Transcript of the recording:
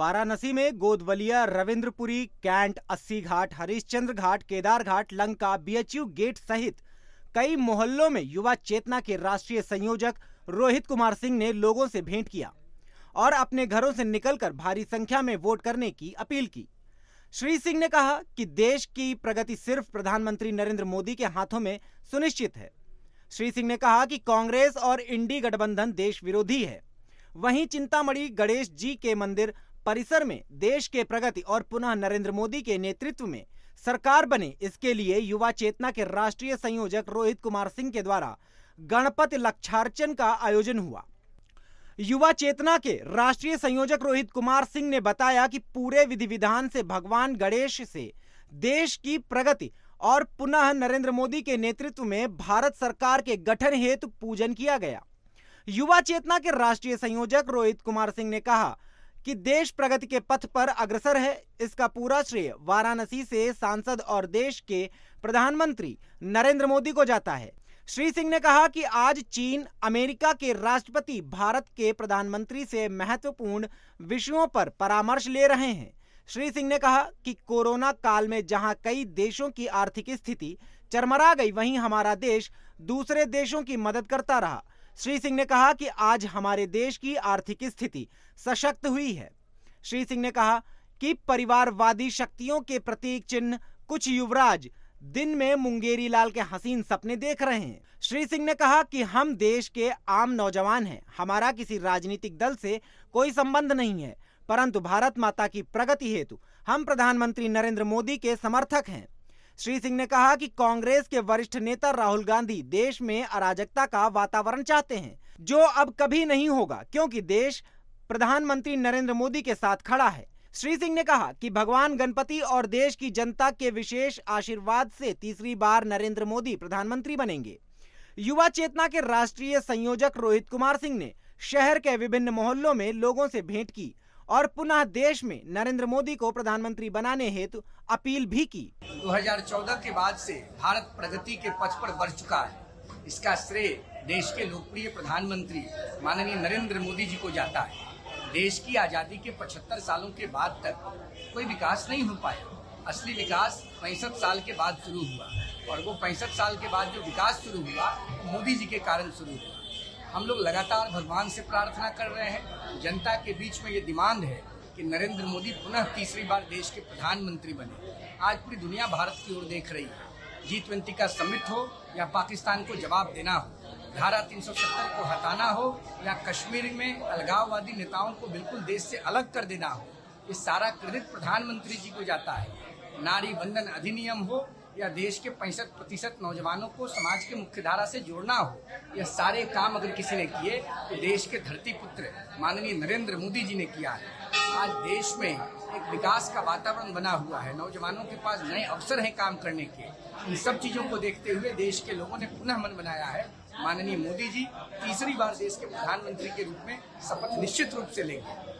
वाराणसी में गोदवलिया, रविंद्रपुरी, कैंट, 80 घाट, हरिश्चंद्र घाट, केदार घाट, Lanka, BHU gate सहित कई मोहल्लों में युवा चेतना के राष्ट्रीय संयोजक रोहित कुमार सिंह ने लोगों से भेंट किया और अपने घरों से निकलकर भारी संख्या में वोट करने की अपील की। श्री सिंह ने कहा कि देश की प्रगति सिर्फ प्रधानमंत्री नरेंद्र मोदी के हाथों में सुनिश्चित है। श्री सिंह ने कहा कि कांग्रेस और इंडी गठबंधन देश विरोधी है। वहीं चिंतामणि गणेश जी के मंदिर परिसर में देश के प्रगति और पुनः नरेंद्र मोदी के नेतृत्व में सरकार बने, इसके लिए युवा चेतना के राष्ट्रीय संयोजक रोहित कुमार सिंह के द्वारा गणपति लक्षार्चन का आयोजन हुआ। युवा चेतना के राष्ट्रीय संयोजक रोहित कुमार सिंह ने बताया कि पूरे विधि विधान से भगवान गणेश से देश की प्रगति और पुनः नरेंद्र मोदी के नेतृत्व में भारत सरकार के गठन हेतु पूजन किया गया। युवा चेतना के राष्ट्रीय संयोजक रोहित कुमार सिंह ने कहा कि देश प्रगति के पथ पर अग्रसर है। इसका पूरा श्रेय वाराणसी से सांसद और देश के प्रधानमंत्री नरेंद्र मोदी को जाता है। श्री सिंह ने कहा कि आज चीन, अमेरिका के राष्ट्रपति भारत के प्रधानमंत्री से महत्वपूर्ण विषयों पर परामर्श ले रहे हैं। श्री सिंह ने कहा कि कोरोना काल में जहां कई देशों की आर्थिक स्थिति चरमरा गई, वहीं हमारा देश दूसरे देशों की मदद करता रहा। श्री सिंह ने कहा कि आज हमारे देश की आर्थिक स्थिति सशक्त हुई है। श्री सिंह ने कहा कि परिवारवादी शक्तियों के प्रतीक चिन्ह कुछ युवराज दिन में मुंगेरी लाल के हसीन सपने देख रहे हैं। श्री सिंह ने कहा कि हम देश के आम नौजवान हैं, हमारा किसी राजनीतिक दल से कोई संबंध नहीं है, परंतु भारत माता की प्रगति हेतु हम प्रधानमंत्री नरेंद्र मोदी के समर्थक हैं। श्री सिंह ने कहा कि कांग्रेस के वरिष्ठ नेता राहुल गांधी देश में अराजकता का वातावरण चाहते हैं, जो अब कभी नहीं होगा, क्योंकि देश प्रधानमंत्री नरेंद्र मोदी के साथ खड़ा है। श्री सिंह ने कहा कि भगवान गणपति और देश की जनता के विशेष आशीर्वाद से तीसरी बार नरेंद्र मोदी प्रधानमंत्री बनेंगे। युवा चेतना के राष्ट्रीय संयोजक रोहित कुमार सिंह ने शहर के विभिन्न मोहल्लों में लोगों से भेंट की और पुनः देश में नरेंद्र मोदी को प्रधानमंत्री बनाने हेतु अपील भी की। 2014 के बाद से भारत प्रगति के पथ पर बढ़ चुका है। इसका श्रेय देश के लोकप्रिय प्रधानमंत्री माननीय नरेंद्र मोदी जी को जाता है। देश की आजादी के 75 सालों के बाद तक कोई विकास नहीं हो पाया। असली विकास 65 साल के बाद शुरू हुआ और वो 65 साल के बाद जो विकास शुरू हुआ मोदी जी के कारण शुरू हुआ। हम लोग लगातार भगवान से प्रार्थना कर रहे हैं। जनता के बीच में ये डिमांड है कि नरेंद्र मोदी पुनः तीसरी बार देश के प्रधानमंत्री बने। आज पूरी दुनिया भारत की ओर देख रही है। G20 का समिट हो या पाकिस्तान को जवाब देना हो, धारा 370 को हटाना हो या कश्मीर में अलगाववादी नेताओं को बिल्कुल देश से अलग कर देना हो, ये सारा क्रेडिट प्रधानमंत्री जी को जाता है। नारी बंधन अधिनियम हो या देश के 65% नौजवानों को समाज के मुख्य धारा से जोड़ना हो, यह सारे काम अगर किसी ने किए तो देश के धरती पुत्र माननीय नरेंद्र मोदी जी ने किया है। आज देश में एक विकास का वातावरण बना हुआ है। नौजवानों के पास नए अवसर हैं काम करने के। इन सब चीजों को देखते हुए देश के लोगों ने पुनः मन बनाया है माननीय मोदी जी तीसरी बार देश के प्रधानमंत्री के रूप में शपथ निश्चित रूप से लेंगे।